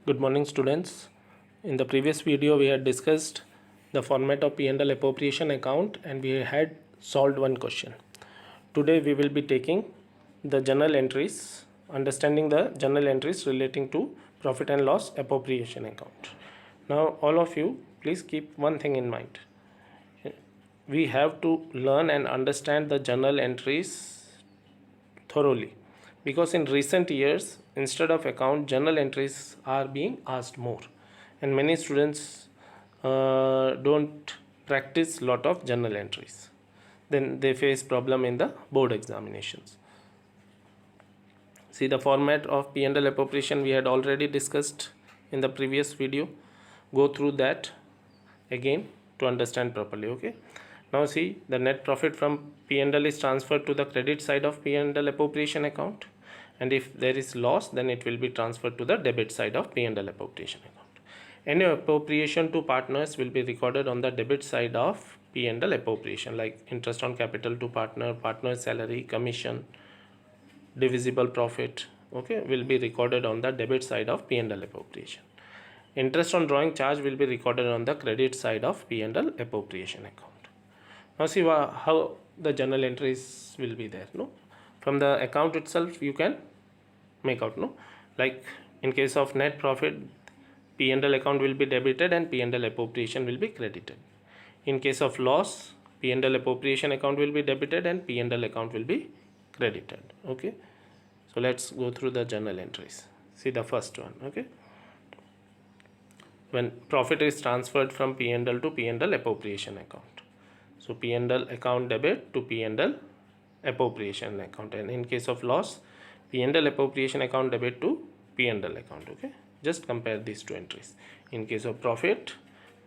Good morning, students. In the previous video we had discussed the format of P&L appropriation account and we had solved one question. Today we will be taking the journal entries, understanding the journal entries relating to profit and loss appropriation account. Now all of you please keep one thing in mind. We have to learn and understand the journal entries thoroughly, because in recent years instead of account, journal entries are being asked more, and many students don't practice lot of journal entries, then they face problem in the board examinations. See, the format of P&L appropriation we had already discussed in the previous video. Go through that again to understand properly. Okay, now see, the net profit from P&L is transferred to the credit side of P&L appropriation account, and if there is loss, then it will be transferred to the debit side of P&L appropriation account. Any appropriation to partners will be recorded on the debit side of P&L appropriation, like interest on capital to partner salary, commission, divisible profit, okay, will be recorded on the debit side of P&L appropriation. Interest on drawing charge will be recorded on the credit side of P&L appropriation account. Now see how the journal entries will be there. No, from the account itself you can make out. No, like in case of net profit, P&L account will be debited and P&L appropriation will be credited. In case of loss, P&L appropriation account will be debited and P&L account will be credited. Okay, so let's go through the journal entries. See the first one. Okay, when profit is transferred from P&L to P&L appropriation account, so P&L account debit to P&L appropriation account, and in case of loss, P&L appropriation account debit to P&L account. Okay, just compare these two entries. In case of profit,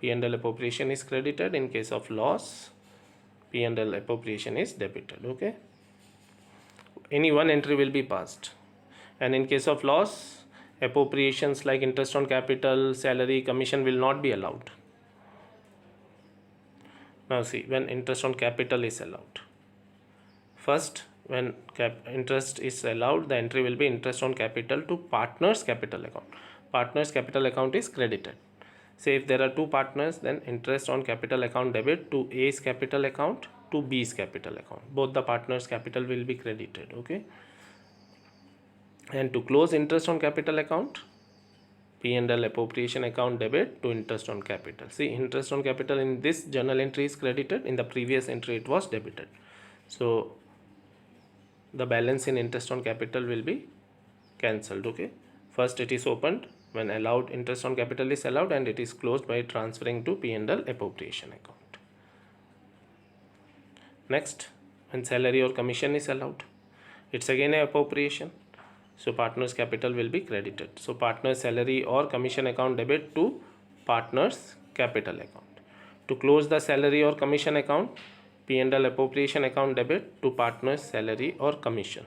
P&L appropriation is credited. In case of loss, P&L appropriation is debited. Okay, any one entry will be passed, and in case of loss, appropriations like interest on capital, salary, commission will not be allowed. Now see, when interest on capital is allowed, first when interest is allowed, the entry will be interest on capital to partners capital account. Partners capital account is credited. Say if there are two partners, then interest on capital account debit to A's capital account to B's capital account. Both the partners capital will be credited. Okay, and to close interest on capital account, P&L appropriation account debit to interest on capital. See, interest on capital in this journal entry is credited, in the previous entry it was debited, so the balance in interest on capital will be cancelled. Okay, first it is opened when allowed, interest on capital is allowed, and it is closed by transferring to P&L appropriation account. Next, when salary or commission is allowed, it's again a appropriation, so partners capital will be credited. So partners salary or commission account debit to partners capital account. To close the salary or commission account, P&L appropriation account debit to partners salary or commission.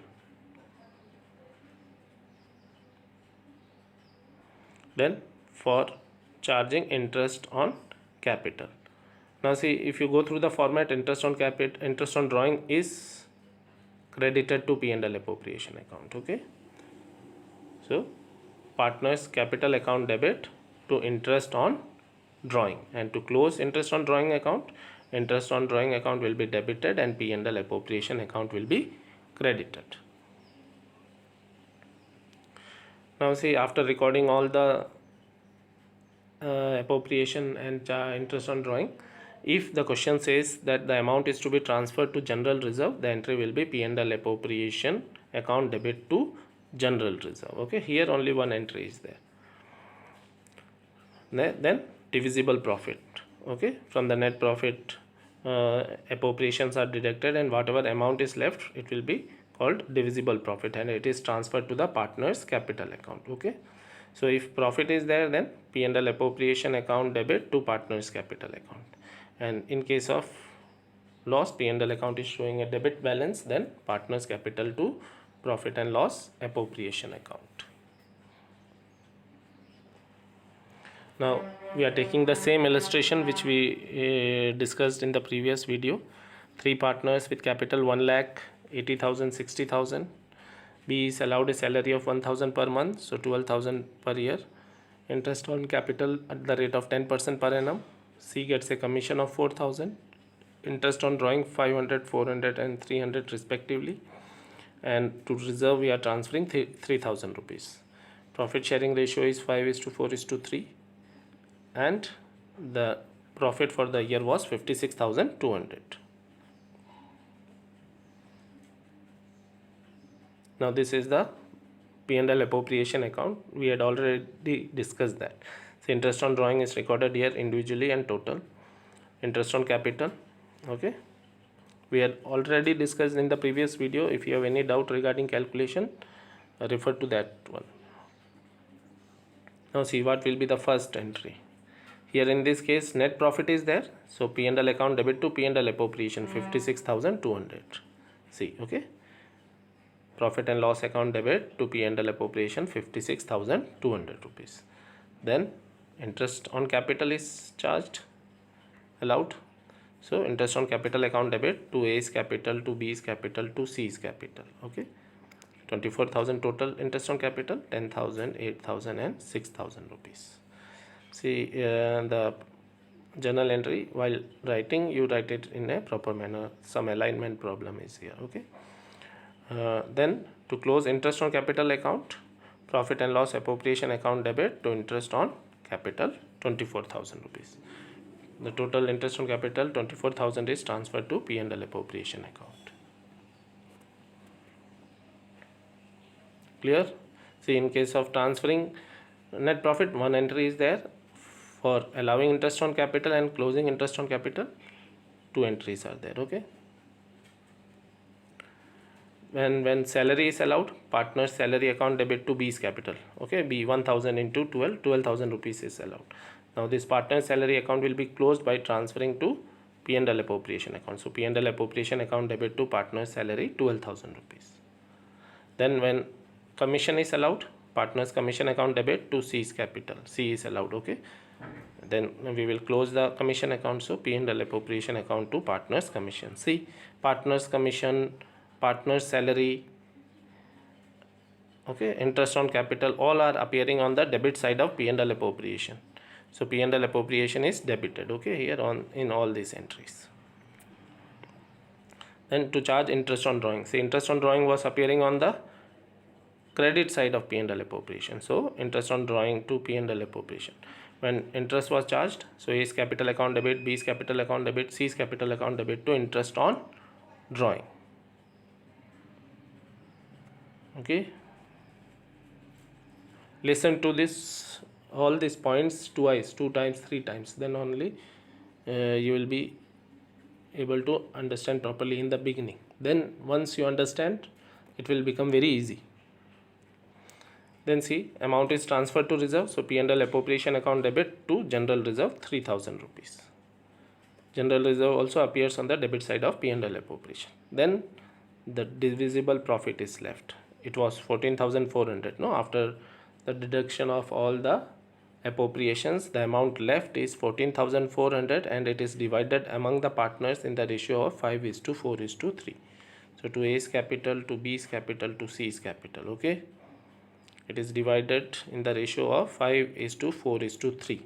Then for charging interest on capital, now see, if you go through the format, interest on capital, interest on drawing is credited to P&L appropriation account. Okay, so partners capital account debit to interest on drawing, and to close interest on drawing account, interest on drawing account will be debited and P&L appropriation account will be credited. Now see, after recording all the appropriation and interest on drawing, if the question says that the amount is to be transferred to general reserve, the entry will be P&L appropriation account debit to general reserve. Okay, here only one entry is there. Then divisible profit. Okay, from the net profit, appropriations are deducted, and whatever amount is left, it will be called divisible profit, and it is transferred to the partners capital account. Okay, so if profit is there, then P&L appropriation account debit to partners capital account, and in case of loss, P&L account is showing a debit balance, then partners capital to profit and loss appropriation account. Now we are taking the same illustration which we discussed in the previous video. Three partners with capital 1 lakh, 80,000, 60,000. B is allowed a salary of 1,000 per month, so 12,000 per year. interest on capital at the rate of 10% per annum. C gets a commission of 4,000. Interest on drawing 500, 400 and 300 respectively. And to reserve we are transferring 3,000 rupees. Profit sharing ratio is 5:4:3. And the profit for the year was 56,200. Now this is the P&L appropriation account. We had already discussed that. So interest on drawing is recorded here individually and total. Interest on capital, okay, we had already discussed in the previous video. If you have any doubt regarding calculation, refer to that one. Now see what will be the first entry. Here in this case net profit is there, so P&L account debit to P&L appropriation 56,200. See, okay, profit and loss account debit to P&L appropriation 56,200 rupees. Then interest on capital is charged, allowed. So interest on capital account debit to A's capital, to B's capital, to C's capital. Okay, 24,000 total interest on capital, 10,000, 8,000 and 6,000 rupees. See the journal entry, while writing you write it in a proper manner. Some alignment problem is here. Okay. Then to close interest on capital account, profit and loss appropriation account debit to interest on capital 24,000 rupees. The total interest on capital 24,000 is transferred to P&L appropriation account. Clear? See, in case of transferring net profit, one entry is there. For allowing interest on capital and closing interest on capital, two entries are there. Okay. When salary is allowed, partner's salary account debit to B's capital. Okay, B 1,000 into 12,000 rupees is allowed. Now this partner's salary account will be closed by transferring to P&L appropriation account. So P&L appropriation account debit to partner's salary 12,000 rupees. Then when commission is allowed, partner's commission account debit to C's capital. C is allowed. Okay. Then we will close the commission account. So P&L appropriation account to partner's commission. See, partner's commission, partner's salary, okay, interest on capital, all are appearing on the debit side of P&L appropriation. So P&L appropriation is debited. Okay, here on in all these entries. Then to charge interest on drawing. See, interest on drawing was appearing on the credit side of P&L appropriation. So interest on drawing to P&L appropriation. When interest was charged, so A's capital account debit, B's capital account debit, C's capital account debit to interest on drawing. Okay, listen to this, all these points twice, 2 times, 3 times, then only you will be able to understand properly in the beginning. Then once you understand, it will become very easy. Then see, amount is transferred to reserve. So P&L appropriation account debit to general reserve 3,000 rupees. General reserve also appears on the debit side of P&L appropriation. Then the divisible profit is left. It was 14,400. No, after the deduction of all the appropriations, the amount left is 14,400 and it is divided among the partners in the ratio of 5:4:3. So to A's capital, to B's capital, to C's capital. Okay, it is divided in the ratio of 5:4:3.